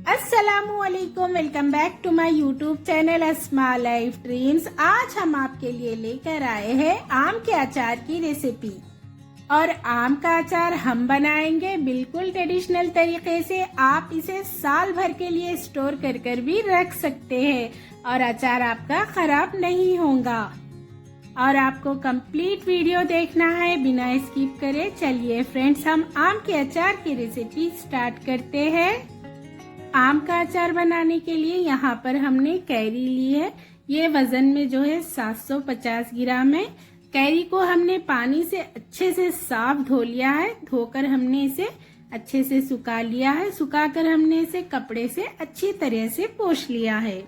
अस्सलामुअलैकुम, welcome back to my YouTube channel Asma life dreams. आज हम आपके लिए लेकर आए हैं आम के अचार की रेसिपी। और आम का अचार हम बनाएंगे बिल्कुल ट्रेडिशनल तरीके से। आप इसे साल भर के लिए स्टोर कर भी रख सकते हैं और अचार आपका खराब नहीं होगा। और आपको कंप्लीट वीडियो देखना है बिना स्किप करे। चलिए फ्रेंड्स, हम आम के अचार की रेसिपी स्टार्ट करते हैं। आम का अचार बनाने के लिए यहाँ पर हमने कैरी ली है। ये वजन में जो है 750 ग्राम है। कैरी को हमने पानी से अच्छे से साफ धो लिया है। धोकर हमने इसे अच्छे से सुखा लिया है। सुखाकर हमने इसे कपड़े से अच्छी तरह से पोंछ लिया है।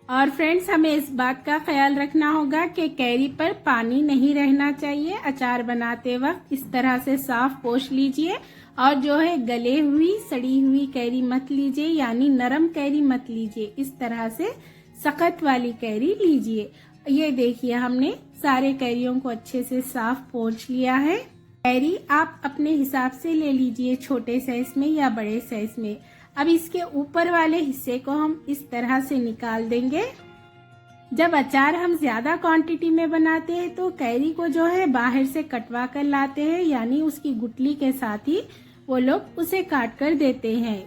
और फ्रेंड्स, हमें इस बात का ख्याल रखना होगा कि कैरी पर पानी नहीं रहना चाहिए। अचार बनाते वक्त इस तरह से साफ पोंछ लीजिए। और जो है गले हुई सड़ी हुई कैरी मत लीजिए, यानी नरम कैरी मत लीजिए। इस तरह से सख्त वाली कैरी लीजिए। ये देखिए, हमने सारे कैरियों को अच्छे से साफ पोंछ लिया है। कैरी आप अपने हिसाब से ले लीजिए, छोटे साइज में या बड़े साइज में। अब इसके ऊपर वाले हिस्से को हम इस तरह से निकाल देंगे। जब अचार हम ज्यादा क्वांटिटी में बनाते हैं तो कैरी को जो है बाहर से कटवा कर लाते हैं, यानी उसकी गुठली के साथ ही वो लोग उसे काट कर देते हैं।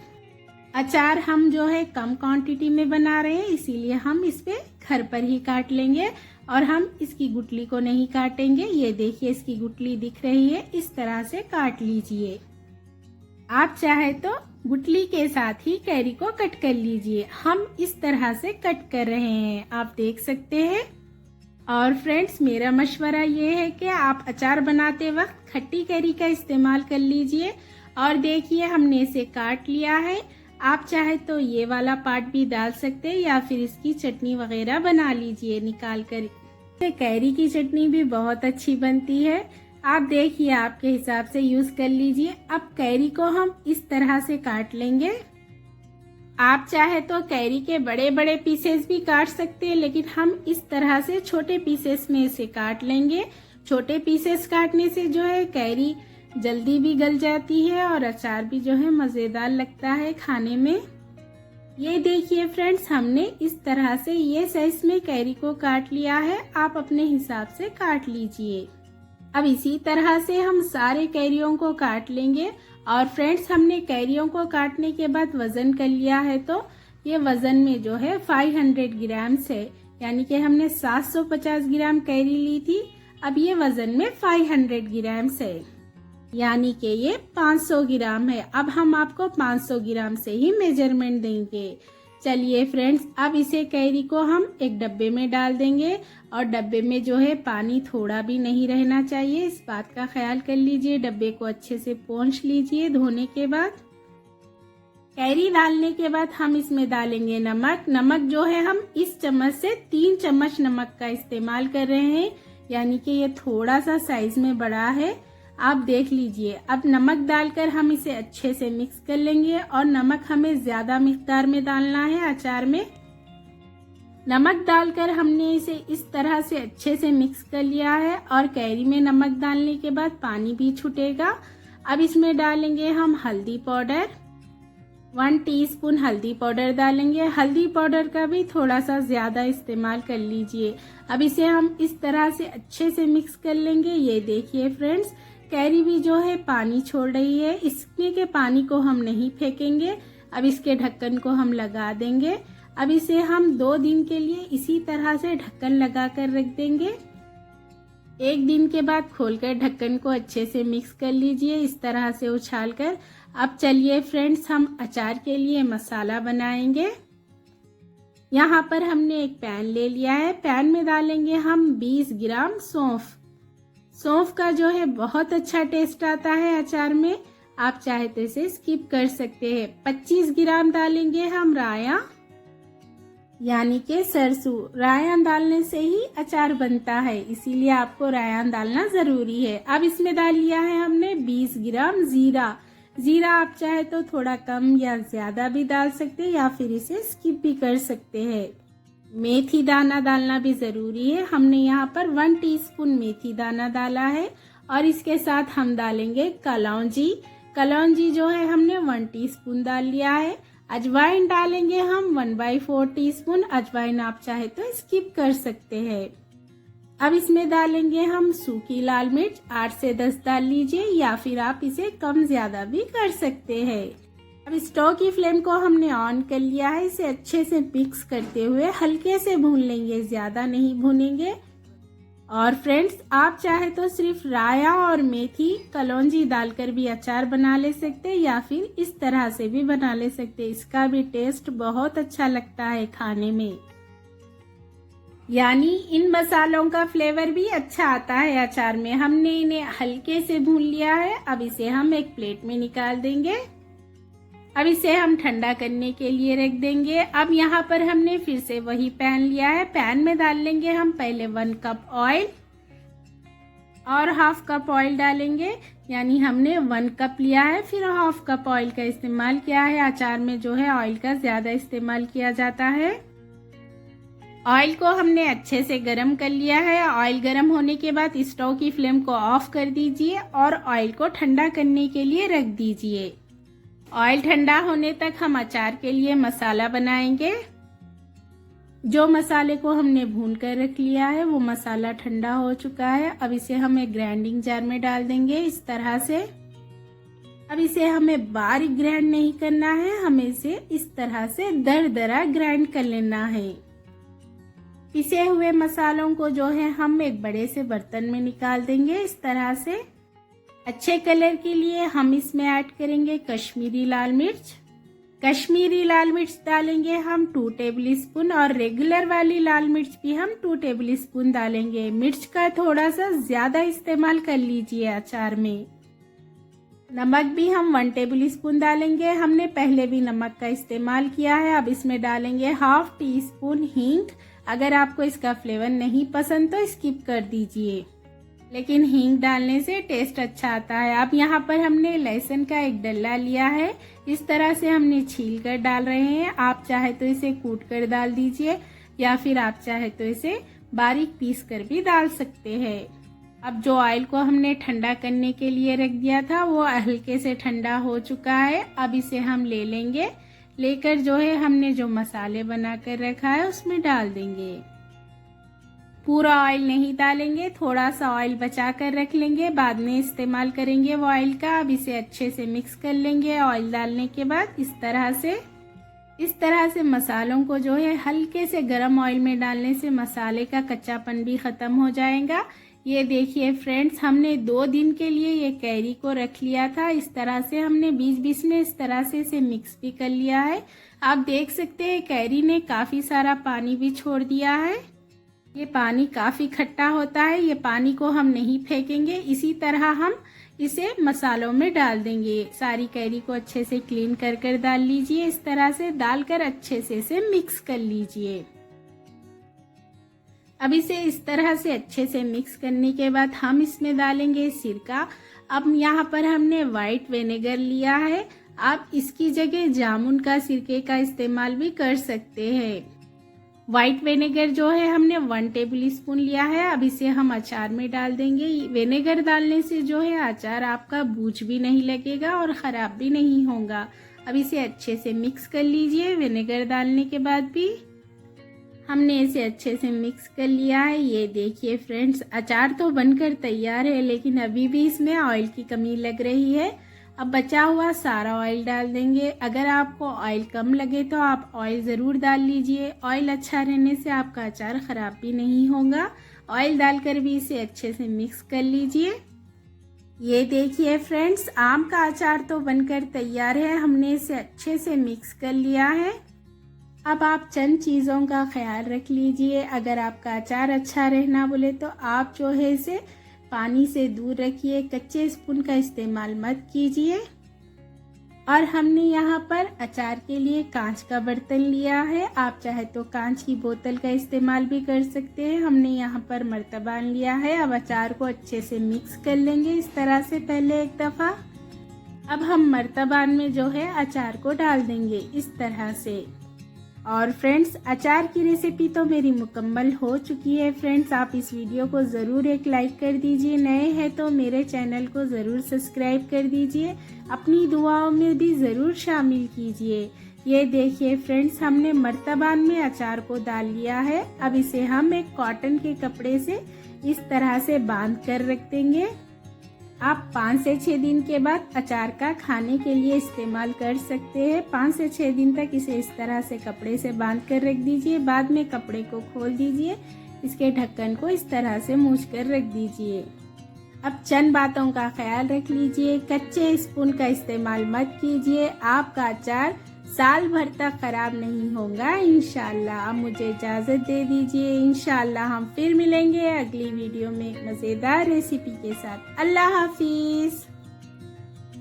अचार हम जो है कम क्वांटिटी में बना रहे हैं, इसीलिए हम इस पे घर पर ही काट लेंगे और हम इसकी गुठली को नहीं काटेंगे। ये देखिए, इसकी गुठली दिख रही है, इस तरह से काट लीजिए। आप चाहे तो गुठली के साथ ही कैरी को कट कर लीजिए। हम इस तरह से कट कर रहे हैं, आप देख सकते हैं। और फ्रेंड्स, मेरा मशवरा ये है कि आप अचार बनाते वक्त खट्टी कैरी का इस्तेमाल कर लीजिए। और देखिए, हमने इसे काट लिया है। आप चाहे तो ये वाला पार्ट भी डाल सकते हैं या फिर इसकी चटनी वगैरह बना लीजिए निकाल कर। कैरी की चटनी भी बहुत अच्छी बनती है। आप देखिए, आपके हिसाब से यूज कर लीजिए। अब कैरी को हम इस तरह से काट लेंगे। आप चाहे तो कैरी के बड़े बड़े पीसेस भी काट सकते हैं, लेकिन हम इस तरह से छोटे पीसेस में इसे काट लेंगे। छोटे पीसेस काटने से जो है कैरी जल्दी भी गल जाती है और अचार भी जो है मजेदार लगता है खाने में। ये देखिए फ्रेंड्स, हमने इस तरह से ये साइज में कैरी को काट लिया है। आप अपने हिसाब से काट लीजिए। अब इसी तरह से हम सारे कैरियों को काट लेंगे। और फ्रेंड्स, हमने कैरियों को काटने के बाद वजन कर लिया है, तो ये वजन में जो है 500 ग्राम है, यानी कि हमने 750 ग्राम कैरी ली थी। अब ये वजन में 500 ग्राम है, यानी कि ये 500 ग्राम है। अब हम आपको 500 ग्राम से ही मेजरमेंट देंगे। चलिए फ्रेंड्स, अब इसे कैरी को हम एक डब्बे में डाल देंगे। और डब्बे में जो है पानी थोड़ा भी नहीं रहना चाहिए, इस बात का ख्याल कर लीजिए। डब्बे को अच्छे से पोंछ लीजिए धोने के बाद। कैरी डालने के बाद हम इसमें डालेंगे नमक। नमक जो है हम इस चम्मच से 3 चम्मच नमक का इस्तेमाल कर रहे हैं, यानी कि ये थोड़ा सा साइज में बड़ा है। आप देख लीजिए। अब नमक डालकर हम इसे अच्छे से मिक्स कर लेंगे। और नमक हमें ज्यादा मिकदार में डालना है अचार में। नमक डालकर हमने इसे इस तरह से अच्छे से मिक्स कर लिया है। और कैरी में नमक डालने के बाद पानी भी छूटेगा। अब इसमें डालेंगे हम हल्दी पाउडर। 1 टीस्पून हल्दी पाउडर डालेंगे। हल्दी पाउडर का भी थोड़ा सा ज्यादा इस्तेमाल कर लीजिए। अब इसे हम इस तरह से अच्छे से मिक्स कर लेंगे। ये देखिए फ्रेंड्स, कैरी भी जो है पानी छोड़ रही है। इसमें के पानी को हम नहीं फेंकेंगे। अब इसके ढक्कन को हम लगा देंगे। अब इसे हम 2 दिन के लिए इसी तरह से ढक्कन लगा कर रख देंगे। 1 दिन के बाद खोलकर ढक्कन को अच्छे से मिक्स कर लीजिए, इस तरह से उछाल कर। अब चलिए फ्रेंड्स, हम अचार के लिए मसाला बनाएंगे। यहाँ पर हमने एक पैन ले लिया है। पैन में डालेंगे हम 20 ग्राम सौंफ। सौंफ का जो है बहुत अच्छा टेस्ट आता है अचार में। आप चाहे तो इसे स्किप कर सकते हैं। 25 ग्राम डालेंगे हम राया, यानी कि सरसों। रायन डालने से ही अचार बनता है, इसीलिए आपको रायन डालना जरूरी है। अब इसमें डाल लिया है हमने 20 ग्राम जीरा। जीरा आप चाहे तो थोड़ा कम या ज्यादा भी डाल सकते हैं, या फिर इसे स्किप भी कर सकते हैं। मेथी दाना डालना भी जरूरी है। हमने यहाँ पर 1 टीस्पून मेथी दाना डाला है। और इसके साथ हम डालेंगे कलौंजी। कलौंजी जो है हमने 1 टीस्पून डाल लिया है। अजवाइन डालेंगे हम 1/4 टीस्पून। अजवाइन आप चाहे तो स्किप कर सकते हैं। अब इसमें डालेंगे हम सूखी लाल मिर्च, 8 से 10 डाल लीजिए या फिर आप इसे कम ज्यादा भी कर सकते हैं। अब स्टोव की फ्लेम को हमने ऑन कर लिया है। इसे अच्छे से मिक्स करते हुए हल्के से भून लेंगे, ज्यादा नहीं भूनेंगे। और फ्रेंड्स, आप चाहे तो सिर्फ राया और मेथी कलौंजी डालकर भी अचार बना ले सकते हैं या फिर इस तरह से भी बना ले सकते हैं। इसका भी टेस्ट बहुत अच्छा लगता है खाने में, यानी इन मसालों का फ्लेवर भी अच्छा आता है अचार में। हमने इन्हें हल्के से भून लिया है। अब इसे हम एक प्लेट में निकाल देंगे। अब इसे हम ठंडा करने के लिए रख देंगे। अब यहाँ पर हमने फिर से वही पैन लिया है। पैन में डाल लेंगे हम पहले 1 कप ऑयल और 1/2 कप ऑयल डालेंगे, यानी हमने 1 कप लिया है फिर 1/2 कप ऑयल का इस्तेमाल किया है। अचार में जो है ऑयल का ज्यादा इस्तेमाल किया जाता है। ऑयल को हमने अच्छे से गरम कर लिया है। ऑयल गरम होने के बाद स्टोव की फ्लेम को ऑफ कर दीजिए और ऑयल को ठंडा करने के लिए रख दीजिए। ऑयल ठंडा होने तक हम अचार के लिए मसाला बनाएंगे। जो मसाले को हमने भून कर रख लिया है वो मसाला ठंडा हो चुका है। अब इसे हम एक ग्राइंडिंग जार में डाल देंगे इस तरह से। अब इसे हमें बारीक ग्राइंड नहीं करना है, हमें इसे इस तरह से दरदरा ग्राइंड कर लेना है। पिसे हुए मसालों को जो है हम एक बड़े से बर्तन में निकाल देंगे इस तरह से। अच्छे कलर के लिए हम इसमें ऐड करेंगे कश्मीरी लाल मिर्च। कश्मीरी लाल मिर्च डालेंगे हम 2 टेबल स्पून और रेगुलर वाली लाल मिर्च भी हम 2 टेबल स्पून डालेंगे। मिर्च का थोड़ा सा ज्यादा इस्तेमाल कर लीजिए अचार में। नमक भी हम 1 टेबल स्पून डालेंगे। हमने पहले भी नमक का इस्तेमाल किया है। अब इसमें डालेंगे 1/2 टीस्पून हींग। अगर आपको इसका फ्लेवर नहीं पसंद तो स्किप कर दीजिए, लेकिन हींग डालने से टेस्ट अच्छा आता है। अब यहाँ पर हमने लहसुन का एक डल्ला लिया है, इस तरह से हमने छील कर डाल रहे हैं। आप चाहे तो इसे कूट कर डाल दीजिए या फिर आप चाहे तो इसे बारीक पीस कर भी डाल सकते हैं। अब जो ऑयल को हमने ठंडा करने के लिए रख दिया था वो हल्के से ठंडा हो चुका है। अब इसे हम ले लेंगे, लेकर जो है हमने जो मसाले बना कर रखा है उसमें डाल देंगे। पूरा ऑयल नहीं डालेंगे, थोड़ा सा ऑयल बचा कर रख लेंगे, बाद में इस्तेमाल करेंगे वो ऑयल का। अब इसे अच्छे से मिक्स कर लेंगे ऑयल डालने के बाद इस तरह से मसालों को जो है हल्के से गरम ऑयल में डालने से मसाले का कच्चापन भी खत्म हो जाएगा। ये देखिए फ्रेंड्स, हमने 2 दिन के लिए ये कैरी को रख लिया था। इस तरह से हमने बीच-बीच में इस तरह से इसे मिक्स भी कर लिया है। आप देख सकते हैं कैरी ने काफी सारा पानी भी छोड़ दिया है। ये पानी काफी खट्टा होता है, ये पानी को हम नहीं फेंकेंगे, इसी तरह हम इसे मसालों में डाल देंगे। सारी कैरी को अच्छे से क्लीन कर कर डाल लीजिए। इस तरह से डालकर अच्छे से इसे मिक्स कर लीजिए। अब इसे इस तरह से अच्छे से मिक्स करने के बाद हम इसमें डालेंगे सिरका। अब यहाँ पर हमने व्हाइट विनेगर लिया है, आप इसकी जगह जामुन का सिरके का इस्तेमाल भी कर सकते हैं। व्हाइट विनेगर जो है हमने 1 टेबल स्पून लिया है। अब इसे हम अचार में डाल देंगे। विनेगर डालने से जो है अचार आपका बूझ भी नहीं लगेगा और खराब भी नहीं होगा। अब इसे अच्छे से मिक्स कर लीजिए। विनेगर डालने के बाद भी हमने इसे अच्छे से मिक्स कर लिया है। ये देखिए फ्रेंड्स, अचार तो बनकर तैयार है, लेकिन अभी भी इसमें ऑयल की कमी लग रही है। अब बचा हुआ सारा ऑयल डाल देंगे। अगर आपको ऑयल कम लगे तो आप ऑयल ज़रूर डाल लीजिए। ऑयल अच्छा रहने से आपका अचार ख़राब भी नहीं होगा। ऑयल डालकर भी इसे अच्छे से मिक्स कर लीजिए। ये देखिए फ्रेंड्स, आम का अचार तो बनकर तैयार है। हमने इसे अच्छे से मिक्स कर लिया है। अब आप चंद चीज़ों का ख्याल रख लीजिए। अगर आपका अचार अच्छा रहना बोले तो आप जो है इसे पानी से दूर रखिए, कच्चे स्पून का इस्तेमाल मत कीजिए। और हमने यहाँ पर अचार के लिए कांच का बर्तन लिया है, आप चाहे तो कांच की बोतल का इस्तेमाल भी कर सकते हैं। हमने यहाँ पर मर्तबान लिया है। अब अचार को अच्छे से मिक्स कर लेंगे इस तरह से पहले एक दफ़ा। अब हम मर्तबान में जो है अचार को डाल देंगे इस तरह से। और फ्रेंड्स, अचार की रेसिपी तो मेरी मुकम्मल हो चुकी है। फ्रेंड्स, आप इस वीडियो को ज़रूर एक लाइक कर दीजिए। नए हैं तो मेरे चैनल को ज़रूर सब्सक्राइब कर दीजिए। अपनी दुआओं में भी ज़रूर शामिल कीजिए। ये देखिए फ्रेंड्स, हमने मर्तबान में अचार को डाल लिया है। अब इसे हम एक कॉटन के कपड़े से इस तरह से बांध कर रख देंगे। आप 5 से 6 दिन के बाद अचार का खाने के लिए इस्तेमाल कर सकते हैं। 5 से 6 दिन तक इसे इस तरह से कपड़े से बांध कर रख दीजिए। बाद में कपड़े को खोल दीजिए, इसके ढक्कन को इस तरह से मूछ कर रख दीजिए। अब चंद बातों का ख्याल रख लीजिए, कच्चे स्पून का इस्तेमाल मत कीजिए। आपका अचार साल भर तक खराब नहीं होगा इंशाल्लाह। अब मुझे इजाज़त दे दीजिए। इंशाल्लाह हम फिर मिलेंगे अगली वीडियो में एक मज़ेदार रेसिपी के साथ। अल्लाह हाफिज़।